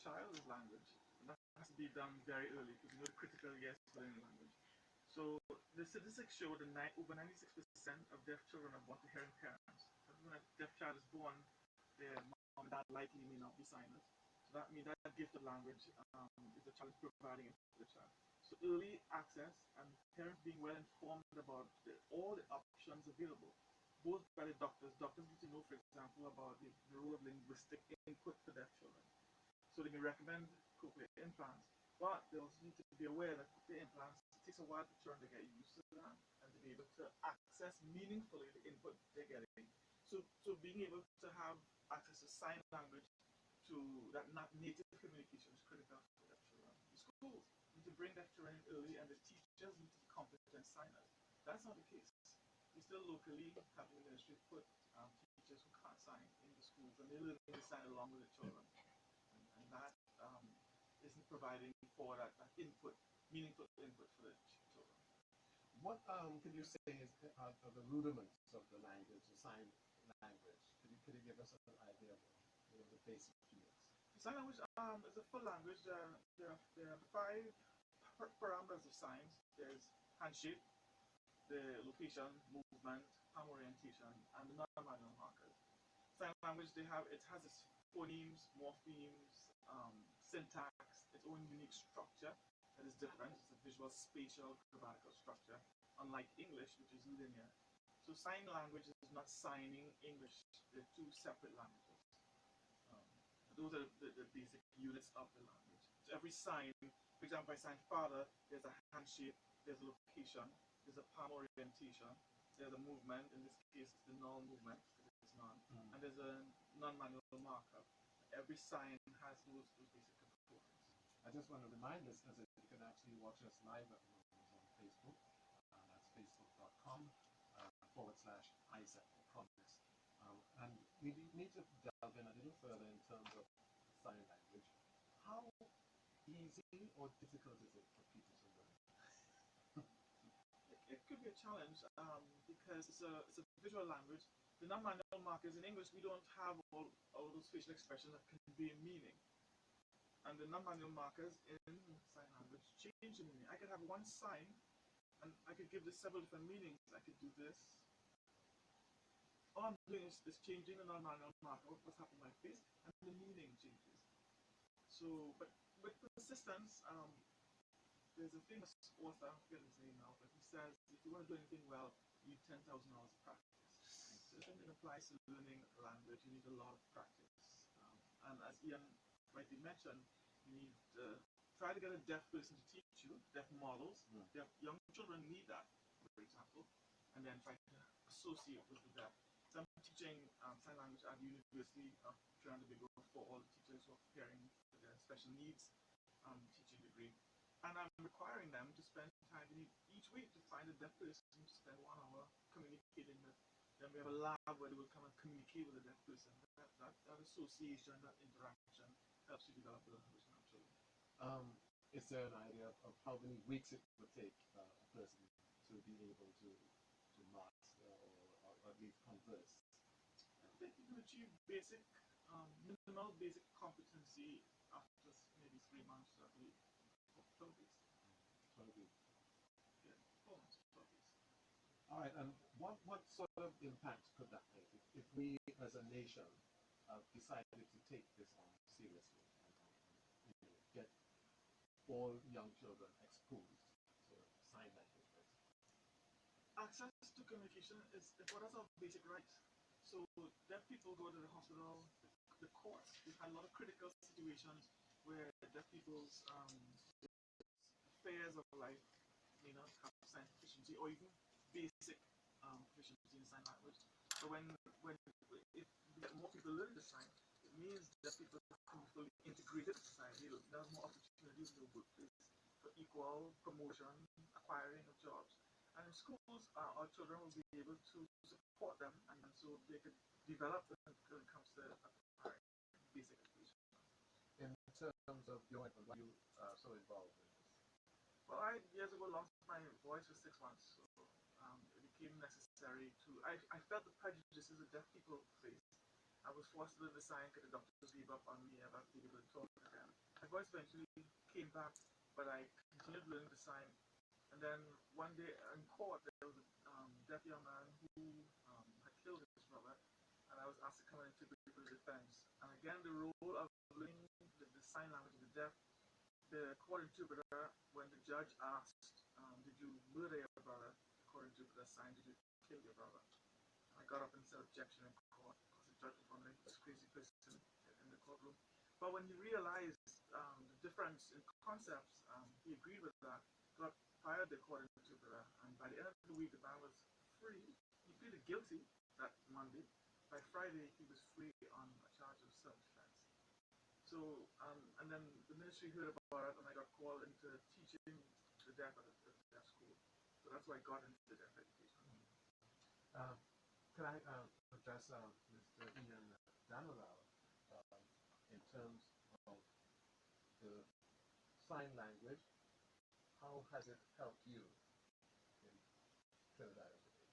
child is language. And that has to be done very early because you know the critical years for learning language. So the statistics show that over 96% of deaf children are born to hearing parents. So when a deaf child is born, their mom and dad likely may not be signers. So that means that gift of language is the child is providing it for the child. So early access and parents being well informed about all the options available, both by the doctors. Doctors need to know, for example, about the role of linguistic input for deaf children. So they may recommend cochlear implants, but they also need to be aware that cochlear implants, it takes a while for children to get used to that and to be able to access meaningfully the input they're getting. So being able to have access to sign language to that not native communication is critical for deaf children. The schools need to bring deaf children in early, and the teachers need to be competent signers. That's not the case. We still locally have the ministry put teachers who can't sign in the schools, and they're learning to sign along with the children. And that isn't providing for that input, meaningful input for the children. What could you say are the rudiments of the language, the sign language? Could you give us an idea of the basic fields? Sign language is a full language. There are five parameters of signs. There's handshake, the location, movement, palm orientation, and the non-manual markers. Sign language, it has its phonemes, morphemes, syntax, its own unique structure that is different. It's a visual, spatial, grammatical structure, unlike English, which is linear. So sign language is not signing English. They're two separate languages. Those are the basic units of the language. So every sign, for example, if I sign father, there's a handshake, there's a location, there's a palm orientation, there's a movement. In this case, it's the null movement because it's none, and there's a non-manual marker. Every sign has those basic components. I just want to remind listeners that you can actually watch us live at the moment on Facebook. That's facebook.com/Isaac Promise. And we need to delve in a little further in terms of sign language. How easy or difficult is it for people to learn? It could be a challenge because it's a visual language. The non-manual markers in English, we don't have all those facial expressions that convey meaning. And the non-manual markers in sign language change the meaning. I could have one sign and I could give this several different meanings. I could do this. All I'm doing is changing the non-manual marker, what's happening in my face, and the meaning changes. So, but with persistence, there's a famous author, I forget his name now, but he says if you want to do anything well, you need 10,000 hours of practice. So the same thing applies to learning language. You need a lot of practice. And as Ian rightly mentioned, you need to try to get a deaf person to teach you, deaf models. Deaf young children need that, for example, and then try to associate with the deaf. So I'm teaching sign language at the University of Trinidad and Tobago for all the teachers who are preparing for their special needs teaching degree. And I'm requiring them to spend time each week to find a deaf person to spend 1 hour communicating with. Then we have a lab where they will come and communicate with a deaf person. That association, that interaction helps you develop the language naturally. Is there an idea of how many weeks it would take a person to be able to master or at least converse? I think you can achieve basic, minimal basic competency after maybe 3 months, I believe. 12 weeks. 12 weeks. Yeah, 4 months, 12 weeks. All right, and what sort of impact could that make if we as a nation decided to take this on seriously and get all young children exposed to sign language? Access to communication is what is our basic right. So deaf people go to the hospital, the courts. We've had a lot of critical situations where deaf people's affairs of life may not have sign proficiency or even basic proficiency in sign language. So if we get more people learning the sign, it means that people can be fully integrated in society. There's more opportunities in the workplace for equal promotion, acquiring of jobs. And in schools, our children will be able to support them, and so they can develop when it comes to acquiring basic education. In terms of your why are you so involved in this? Well, I years ago lost my voice for 6 months, so it became necessary to. I felt the prejudices that deaf people face. I was forced to learn the sign because the doctors gave up on me about being able to talk again. voice eventually came back, but I continued learning to sign. And then one day in court, there was a deaf young man who had killed his brother, and I was asked to come and interpret for the defense. And again, the role of learning the sign language of the deaf, the court interpreter, when the judge asked, did you murder your brother? The court interpreter signed, did you kill your brother? And I got up and said objection in court because the judge was wondering this crazy person in the courtroom. But when he realized the difference in concepts, he agreed with that, got fired the court interpreter, and by the end of the week, the man was free. He pleaded guilty that Monday. By Friday, he was free on a charge of self-defense. So, and then the ministry heard about it, and I got called into teaching the deaf at the deaf school. So that's why I got into the deaf education. Can I address Mr. Ian Dhanoolal in terms of the sign language? How has it helped you in Trinidad and Tobago?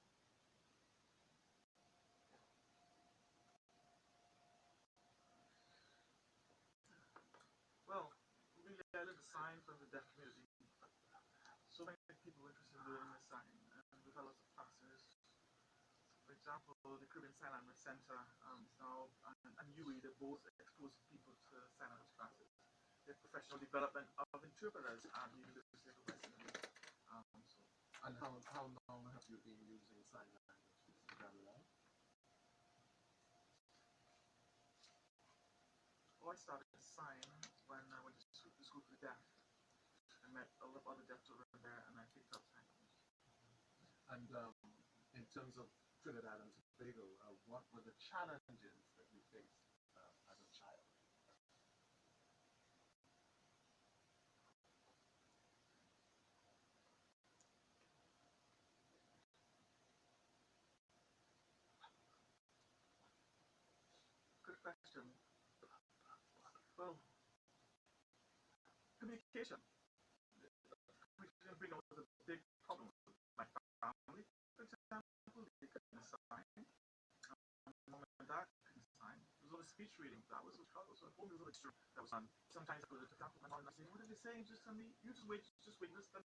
Well, really, I learned the sign from the deaf community. So many people were interested in learning the sign, and we've had lots of classes. For example, the Caribbean Sign Language Center is now and UWI, they're both exposing people to sign language classes. There's professional development of interpreters at the University of the West Indies. And how long have you been using sign language, Mr. Dhanoolal? Oh, I started to sign when I went to school for the deaf. I met a lot of other deaf children there, and I picked up sign language. And in terms of Trinidad and Tobago, what were the challenges that you faced as a child? Good question. Well, communication. Communication was a big problem with my family. For example, they couldn't sign. Mom and dad couldn't sign. There was all the speech reading. That was a struggle. So at home there was a extra that was on. Sometimes I would talk with my mom and I say, what are they saying? Just tell me. You just wait. Just wait. Just let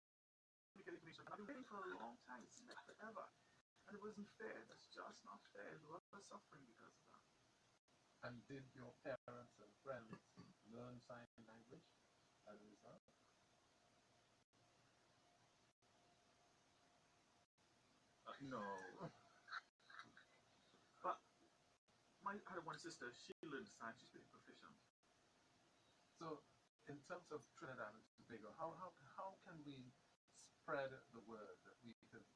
me get information. And I've been waiting for a long time. It seemed like forever. And it wasn't fair. That's just not fair. There's a lot of suffering because of that. And did your parents and friends learn sign language as a result? No. But I had one sister. She learned sign. She's pretty proficient. So, in terms of Trinidad and Tobago, how can we spread the word that we could,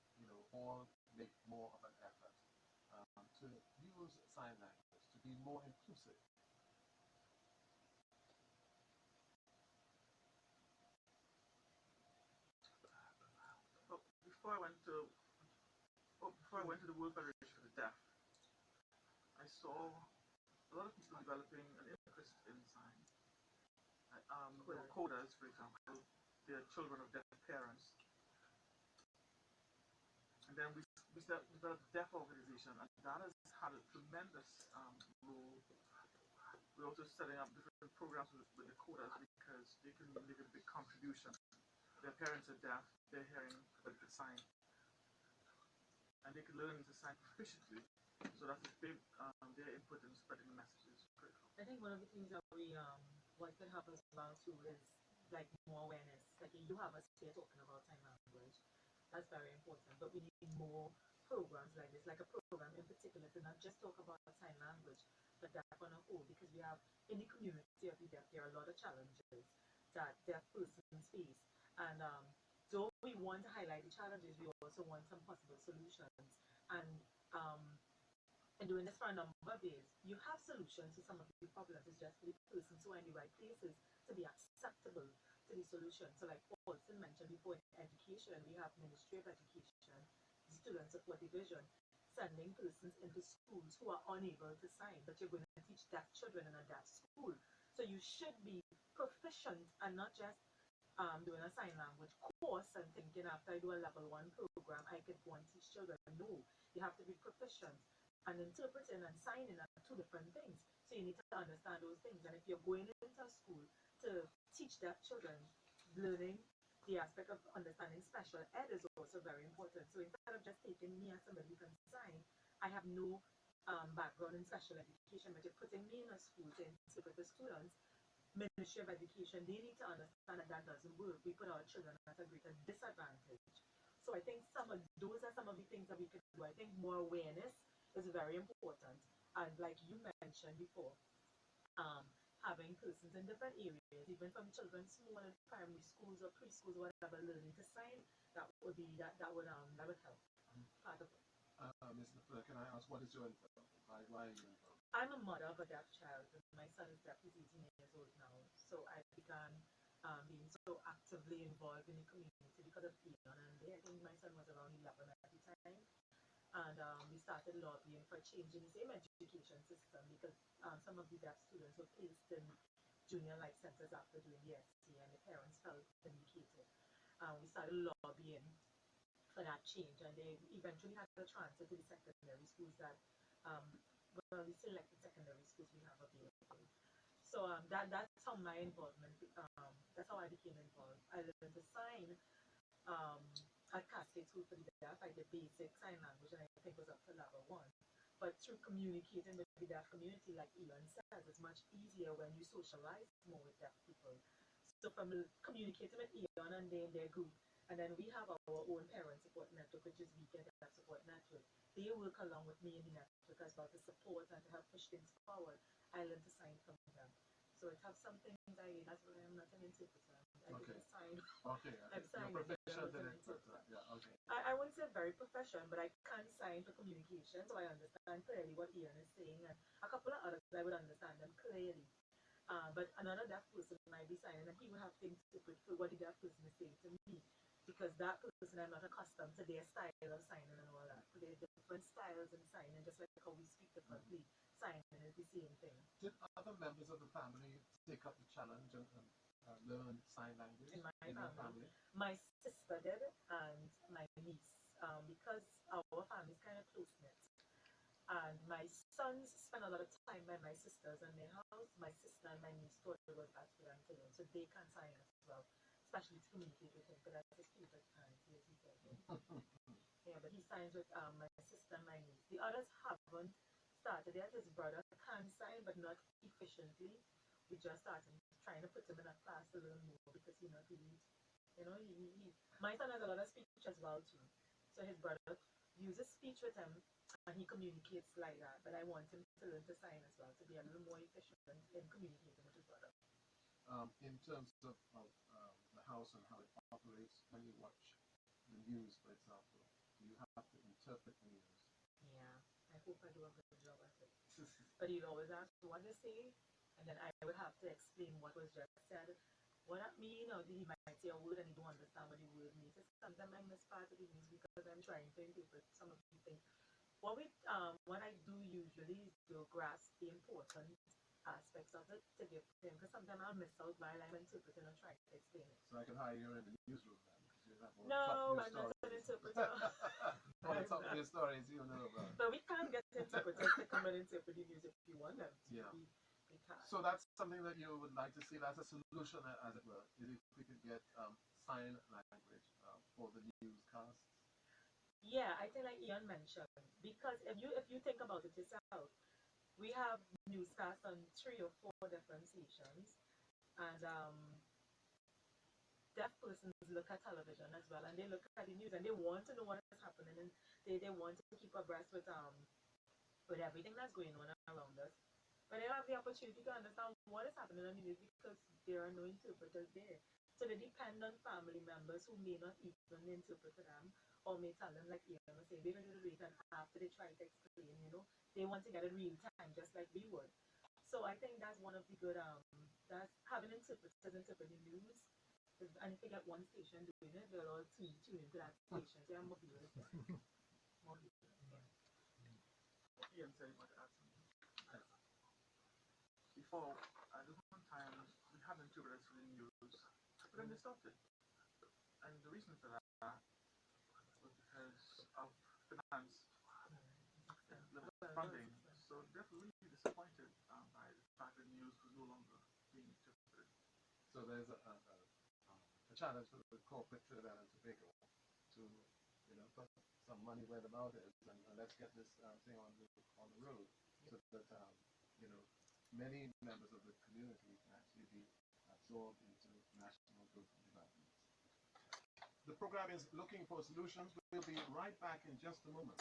all make more of an effort to use sign language to be more inclusive? Well, before I went to the World Federation for the Deaf, I saw a lot of people developing an interest in sign. Coders, for example, they're children of deaf parents. And then we developed a deaf organization, and that has had a tremendous role. We're also setting up different programs with the coders because they can make a big contribution. Their parents are deaf, they're hearing, but they can sign. And they can learn to sign proficiently. So that's a big, their input in spreading the message is critical. I think one of the things that what could help as well too is like more awareness. Like you have us here talking about sign language, that's very important. But we need more programs like this, like a program in particular to not just talk about sign language, but deaf on a whole, because we have in the community of the deaf, there are a lot of challenges that deaf persons face, and so we want to highlight the challenges. We also want some possible solutions, and and doing this for a number of years, you have solutions to some of the problems. It's just for the persons who are in the right places to be acceptable to the solution. So like Paulson mentioned before, in education, we have Ministry of Education, the Student Support Division, sending persons into schools who are unable to sign, but you're going to teach deaf children in a deaf school. So you should be proficient and not just doing a sign language course and thinking after I do a level 1 program, I could go and teach children. No, you have to be proficient. And interpreting and signing are two different things. So you need to understand those things. And if you're going into a school to teach deaf children, learning the aspect of understanding special ed is also very important. So instead of just taking me as somebody who can sign, I have no background in special education, but you're putting me in a school to interpret the students. Ministry of Education, they need to understand that that doesn't work. We put our children at a greater disadvantage. So I think those are some of the things that we could do. I think more awareness is very important. And like you mentioned before, um, having persons in different areas, even from children small in primary schools or preschools or whatever, learning to sign, that would help. Part of it. Mr. Fleur, can I ask what is your involvement? Why are you involved? I'm a mother of a deaf child, and my son is deaf. He's 18 years old now. So I began being so actively involved in the community because of Ian. And I think my son was around 11 at the time. And we started lobbying for changing the same education system because some of the deaf students were placed in junior life centers after doing the SC, and the parents felt vindicated. We started lobbying for that change, and they eventually had to transfer to the secondary schools that um, well, the selected secondary schools we have available. So that's how my involvement, that's how I became involved. I learned to sign um, at Cascade School for the Deaf. I did basic sign language, and I think was up to level 1. But through communicating with the deaf community, like Elon says, it's much easier when you socialize more with deaf people. So from communicating with Elon and their group, and then we have our own parent support network, which is Weekend Deaf Support Network. They work along with me in the network as well to support and to help push things forward. I learned to sign from them. So it has some things that's why I'm not an interpreter. I Okay. didn't sign. Okay. I've signed. Your profession did it, but yeah, okay. I wouldn't say very professional, but I can sign for communication, so I understand clearly what Ian is saying, and a couple of others I would understand them clearly. But another deaf person might be signing, and he would have to interpret for what the deaf person is saying to me, because that person I'm not accustomed to their style of signing and all that. So there are different styles in signing, just like how we speak differently. Signing is the same thing. Did other members of the family take up the challenge and learn sign language In my your family, my sister did, and my niece, because our family is kind of close knit. And my sons spend a lot of time by my sisters in their house. My sister and my niece thought it was best for them to learn, so they can sign as well, especially to communicate with him, because that's his favorite time, yes, he said. Yeah, but he signs with my sister and my niece. The others haven't started yet. His brother can sign, but not efficiently. We just started trying to put him in a class to learn more because he's not really, my son has a lot of speech as well too. So his brother uses speech with him, and he communicates like that. But I want him to learn to sign as well to be a little more efficient in communicating with his brother. In terms of the house and how it operates, when you watch the news, for example, do you have to interpret the news? Yeah, I hope I do a good job at it. But he'd always ask what they say, and then I would have to explain what was just said. What that mean, or he might say a word and he don't understand what the word means. So sometimes I miss part of the news because I'm trying to interpret some of the things. What I do usually is to grasp the important aspects of it to give to him, because sometimes I'll miss out while I'm interpreting and trying to explain it. So I can hire you in the newsroom then, because you have all No, the I'm top not news an stories. interpreter. All the top news stories you know about. But we can get interpreters to come and interpret the news if you want them to. Yeah. We can. So that's something that you would like to see as a solution, as it were, if we could get sign language for the newscasts. Yeah, I think like Ian mentioned, because if you think about it yourself, we have newscasts on 3 or 4 different stations, and deaf persons look at television as well, and they look at the news, and they want to know what is happening, and they want to keep abreast with everything that's going on around us. But they don't have the opportunity to understand what is happening on the news because there are no interpreters there. So they depend on family members who may not even interpret to them, or may tell them, like Ian was saying, wait, and after they try to explain, they want to get it real time, just like we would. So I think that's one of the good, that's having interpreters interpret the news. And if you get one station doing it, they'll all tune into that station. So I'm more viewers there. More viewers, yeah. Ian said he wanted to add something. Before, there was one time we had interpreters for the news, but then they stopped it. And the reason for that was because of finance, the funding. So definitely disappointed by the fact that news was no longer being interpreted. So So there's a challenge for the corporate Trinidad and Tobago to, put some money where the mouth is, and let's get this thing on the road, so that many members of the community can actually be absorbed into national growth and development. The program is looking for solutions. We'll be right back in just a moment.